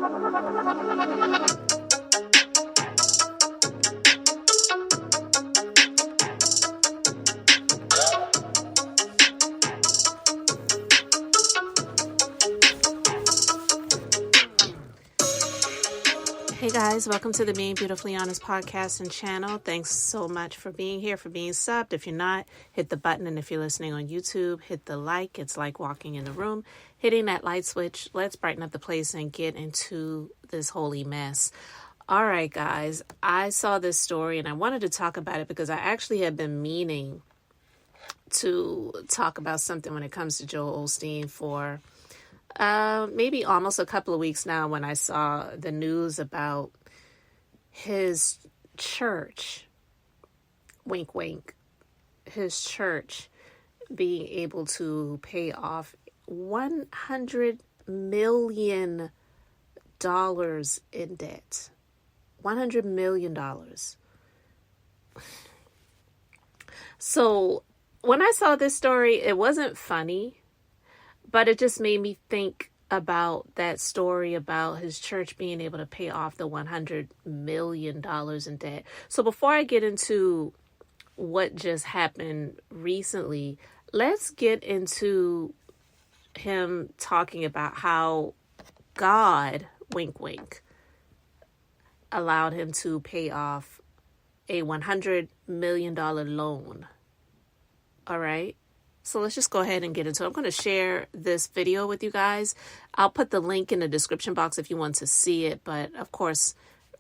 Hey guys, welcome to the Being Beautifully Honest podcast and channel. Thanks so much for being here, for being subbed. If you're not, hit the button. And if you're listening on YouTube, hit the like. It's like walking in the room, hitting that light switch. Let's brighten up the place and get into this holy mess. All right, guys, I saw this story and I wanted to talk about it because I actually have been meaning to talk about something when it comes to Joel Osteen for maybe almost a couple of weeks now, when I saw the news about his church, wink, wink, his church being able to pay off $100 million in debt. $100 million. So when I saw this story, it wasn't funny. But it just made me think about that story about his church being able to pay off the $100 million in debt. So before I get into what just happened recently, let's get into him talking about how God, wink, wink, allowed him to pay off a $100 million loan. All right. So let's just go ahead and get into it. I'm going to share this video with you guys. I'll put the link in the description box if you want to see it. But of course,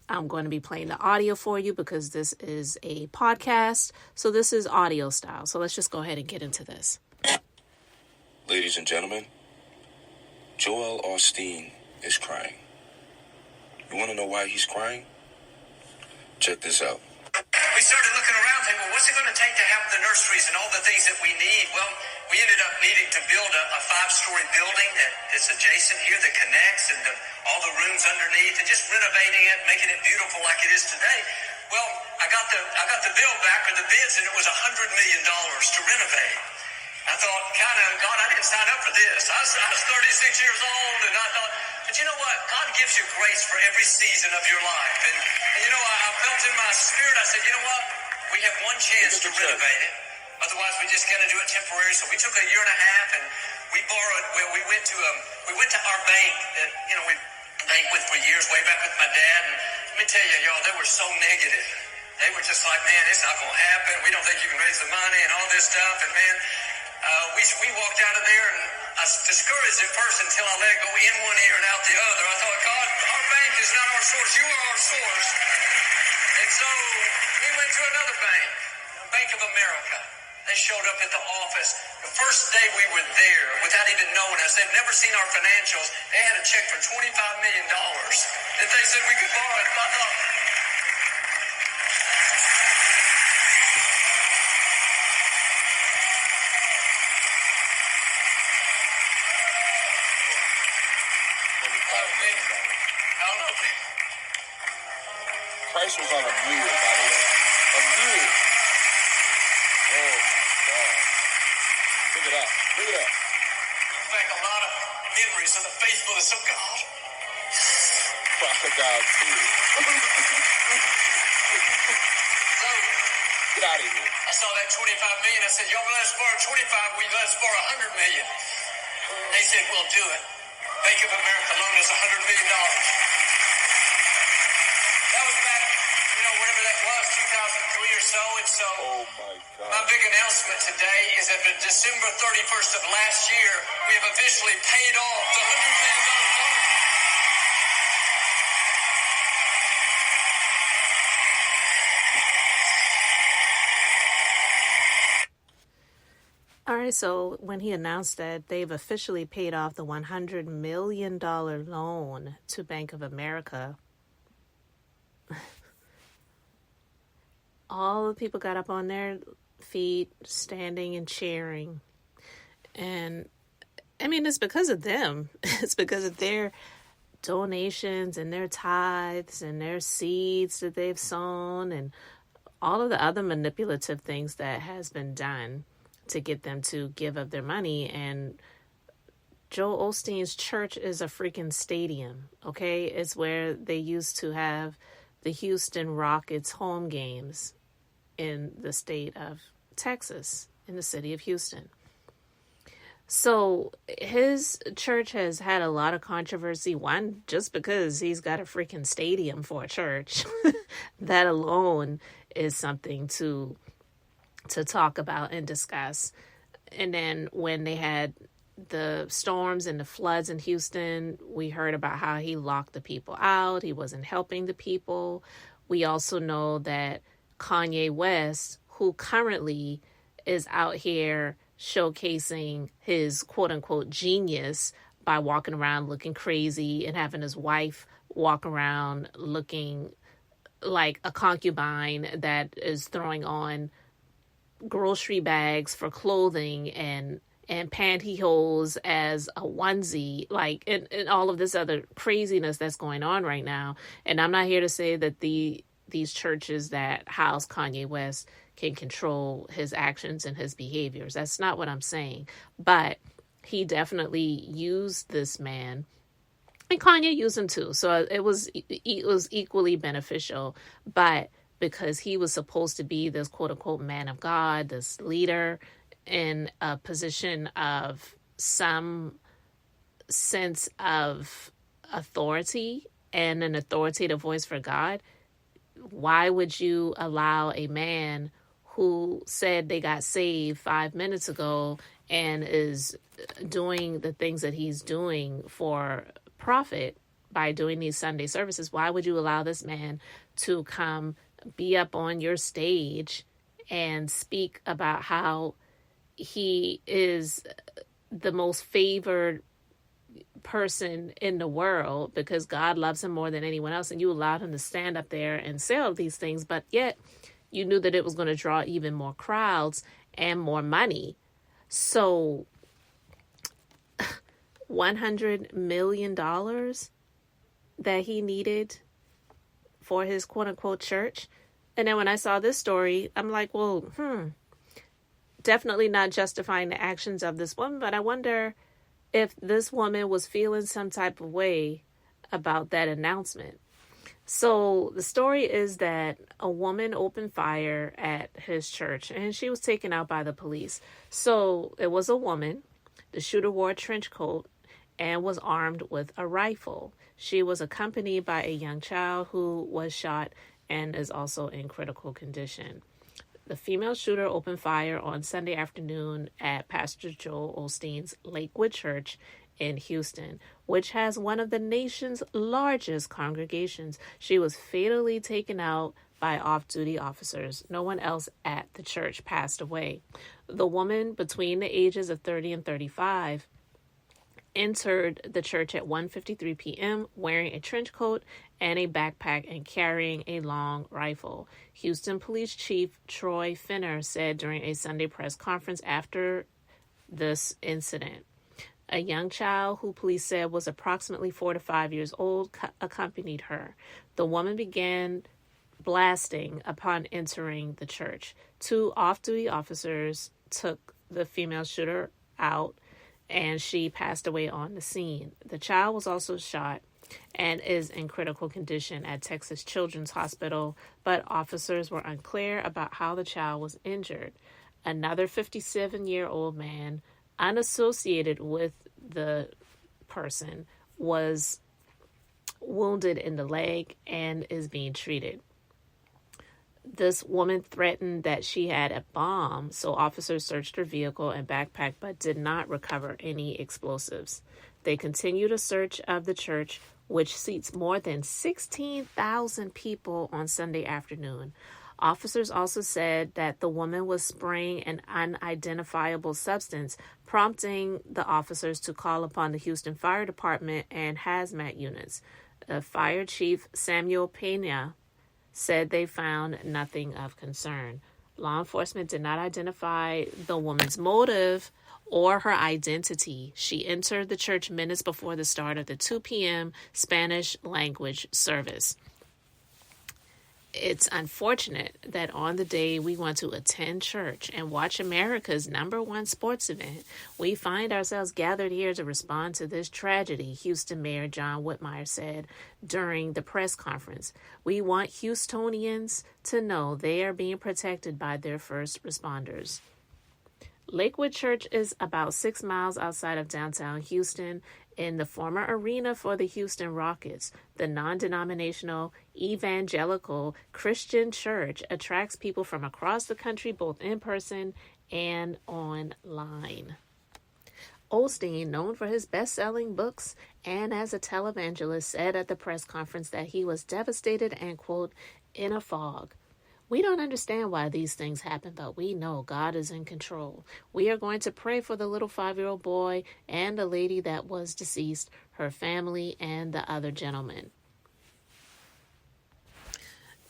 I'm going to be playing the audio for you because this is a podcast. So this is audio style. So let's just go ahead and get into this. Ladies and gentlemen, Joelosteen is crying. You want to know why he's crying? Check this out. We started looking around thinking, well, what's it going to take to have the nurseries and all the things that we need? Well, we ended up needing to build a 5-story building that is adjacent here that connects, and all the rooms underneath, and just renovating it, making it beautiful like it is today. Well, I got the bill back, or the bids, and it was $100 million to renovate. I thought, God, I didn't sign up for this. I was 36 years old, and I thought, but you know what? God gives you grace for every season of your life. And you know, I felt in my spirit, I said, you know what? We have one chance to renovate it. Otherwise, we just got to do it temporary. So we took a year and a half, and we borrowed. Well, we went to our bank that we banked with for years, way back with my dad. And let me tell you, y'all, they were so negative. They were just like, man, it's not going to happen. We don't think you can raise the money and all this stuff. And man, we walked out of there, and I was discouraged at first until I let it go in one ear and out the other. I thought, God, our bank is not our source. You are our source. And so we went to another bank, Bank of America. They showed up at the office. The first day we were there, without even knowing us, they'd never seen our financials. They had a check for $25 million that they said we could borrow. And I thought, Price was on a mule, by the way. A mule. Oh, my God. Look at that. Look at that. brings back a lot of memories of the faithfulness of God. Crocodile tears. So, Get out of here. I saw that $25 million. I said, y'all let us borrow 25, we let us borrow $100 million. They said, we'll do it. Bank of America loaned us $100 million. That was back, whatever that was, 2003 or so. And so, Oh, my God. my big announcement today is that on December 31st of last year, we have officially paid off the $100 million loan. All right, so when he announced that they've officially paid off the $100 million loan to Bank of America, all the people got up on their feet, standing and cheering. And, I mean, it's because of them. It's because of their donations and their tithes and their seeds that they've sown and all of the other manipulative things that has been done to get them to give up their money. And Joel Osteen's church is a freaking stadium, okay? It's where they used to have the Houston Rockets home games in the state of Texas, in the city of Houston. So his church has had a lot of controversy. One, just because he's got a freaking stadium for a church. That alone is something to talk about and discuss. And then when they had the storms and the floods in Houston, we heard about how he locked the people out. He wasn't helping the people. We also know that Kanye West, who currently is out here showcasing his quote unquote genius by walking around looking crazy and having his wife walk around looking like a concubine that is throwing on grocery bags for clothing and pantyhose as a onesie, like, and all of this other craziness that's going on right now. And I'm not here to say that these churches that house Kanye West can control his actions and his behaviors. That's not what I'm saying. But he definitely used this man, and Kanye used him too. So it was equally beneficial. But because he was supposed to be this quote unquote man of God, this leader in a position of some sense of authority and an authoritative voice for God, why would you allow a man who said they got saved 5 minutes ago and is doing the things that he's doing for profit by doing these Sunday services? Why would you allow this man to come be up on your stage and speak about how he is the most favored person in the world because God loves him more than anyone else, and you allowed him to stand up there and say all these things, but yet you knew that it was going to draw even more crowds and more money. So $100 million that he needed for his quote unquote church. And then when I saw this story, I'm like, well, definitely not justifying the actions of this woman, but I wonder if this woman was feeling some type of way about that announcement. So the story is that a woman opened fire at his church and she was taken out by the police. So it was a woman. The shooter wore a trench coat and was armed with a rifle. She was accompanied by a young child who was shot and is also in critical condition. The female shooter opened fire on Sunday afternoon at Pastor Joelosteen's Lakewood Church in Houston, which has one of the nation's largest congregations. She was fatally taken out by off-duty officers. No one else at the church passed away. The woman between the ages of 30 and 35 entered the church at 1:53 p.m. wearing a trench coat and a backpack and carrying a long rifle. Houston Police Chief Troy Finner said during a Sunday press conference after this incident. A young child, who police said was approximately 4 to 5 years old, accompanied her. The woman began blasting upon entering the church. 2 off-duty officers took the female shooter out, and she passed away on the scene. The child was also shot and is in critical condition at Texas Children's Hospital, but officers were unclear about how the child was injured. Another 57-year-old man, unassociated with the person, was wounded in the leg and is being treated. This woman threatened that she had a bomb, so officers searched her vehicle and backpack but did not recover any explosives. They continued a search of the church, which seats more than 16,000 people, on Sunday afternoon. Officers also said that the woman was spraying an unidentifiable substance, prompting the officers to call upon the Houston Fire Department and hazmat units. Fire Chief Samuel Pena said they found nothing of concern. Law enforcement did not identify the woman's motive or her identity. She entered the church minutes before the start of the 2 p.m. Spanish language service. it's unfortunate that on the day we want to attend church and watch America's #1 sports event, we find ourselves gathered here to respond to this tragedy, Houston Mayor John Whitmire said during the press conference. We want Houstonians to know they are being protected by their first responders. Lakewood Church is about 6 miles outside of downtown Houston in the former arena for the Houston Rockets. The non-denominational evangelical Christian church attracts people from across the country, both in person and online. Osteen, known for his best-selling books and as a televangelist, said at the press conference that he was devastated and, quote, in a fog. We don't understand why these things happen, but we know God is in control. We are going to pray for the little 5-year-old boy and the lady that was deceased, her family, and the other gentleman.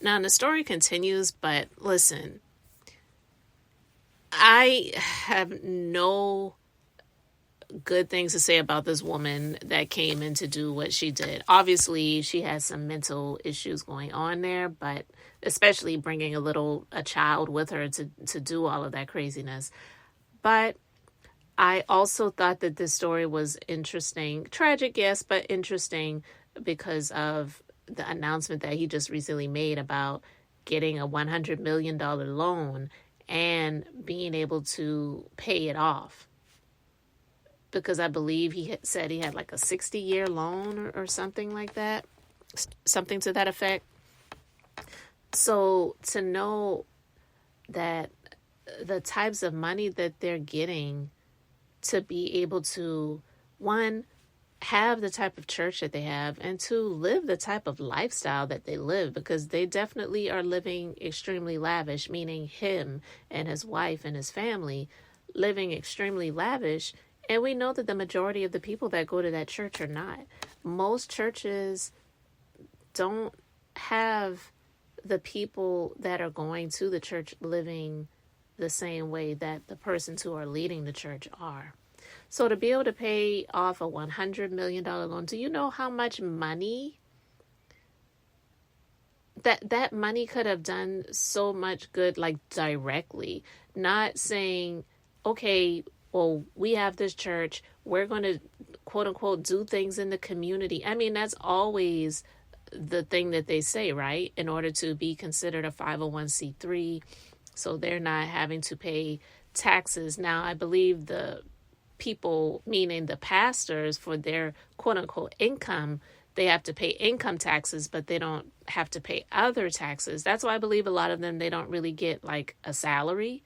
Now, the story continues, but listen, I have no good things to say about this woman that came in to do what she did. Obviously, she has some mental issues going on there, but especially bringing a child with her to do all of that craziness. But I also thought that this story was interesting. Tragic, yes, but interesting because of the announcement that he just recently made about getting a $100 million loan and being able to pay it off. Because I believe he said he had like a 60-year loan or something like that. Something to that effect. So to know that the types of money that they're getting to be able to, one, have the type of church that they have, and two, live the type of lifestyle that they live, because they definitely are living extremely lavish, meaning him and his wife and his family living extremely lavish. And we know that the majority of the people that go to that church are not. Most churches don't have the people that are going to the church living the same way that the persons who are leading the church are. So to be able to pay off a $100 million loan, do you know how much money that money could have done so much good, like directly? Not saying, okay, well, we have this church, we're going to, quote unquote, do things in the community. I mean, that's always the thing that they say, right? In order to be considered a 501c3, so they're not having to pay taxes. Now, I believe the people, meaning the pastors, for their quote unquote income, they have to pay income taxes, but they don't have to pay other taxes. That's why I believe a lot of them, they don't really get like a salary.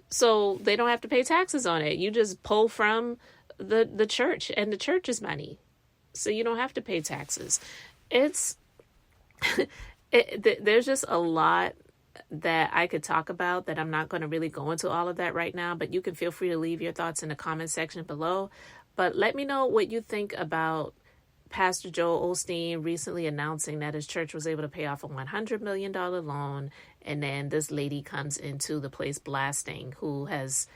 So they don't have to pay taxes on it. You just pull from the church and the church's money. So you don't have to pay taxes. There's just a lot that I could talk about that I'm not going to really go into all of that right now, but you can feel free to leave your thoughts in the comment section below. But let me know what you think about Pastor Joelosteen recently announcing that his church was able to pay off a $100 million loan. And then this lady comes into the place blasting, who has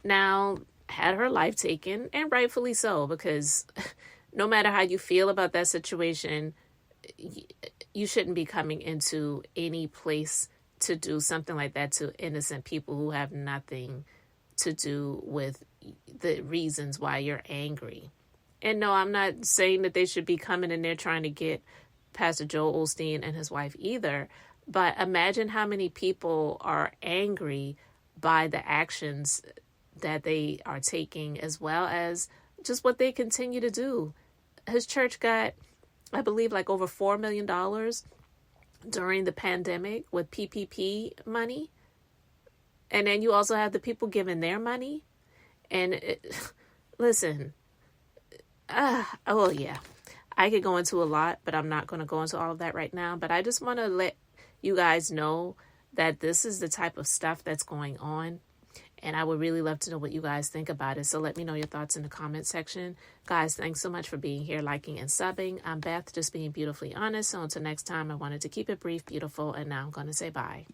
now had her life taken, and rightfully so, because no matter how you feel about that situation, you shouldn't be coming into any place to do something like that to innocent people who have nothing to do with the reasons why you're angry. And no, I'm not saying that they should be coming in there trying to get Pastor Joelosteen and his wife either. But imagine how many people are angry by the actions that they are taking, as well as just what they continue to do. His church got, I believe, like over $4 million during the pandemic with PPP money. And then you also have the people giving their money. And listen, yeah, I could go into a lot, but I'm not going to go into all of that right now. But I just want to let you guys know that this is the type of stuff that's going on. And I would really love to know what you guys think about it. So let me know your thoughts in the comment section. Guys, thanks so much for being here, liking and subbing. I'm Beth, just being beautifully honest. So until next time, I wanted to keep it brief, beautiful, and now I'm going to say bye.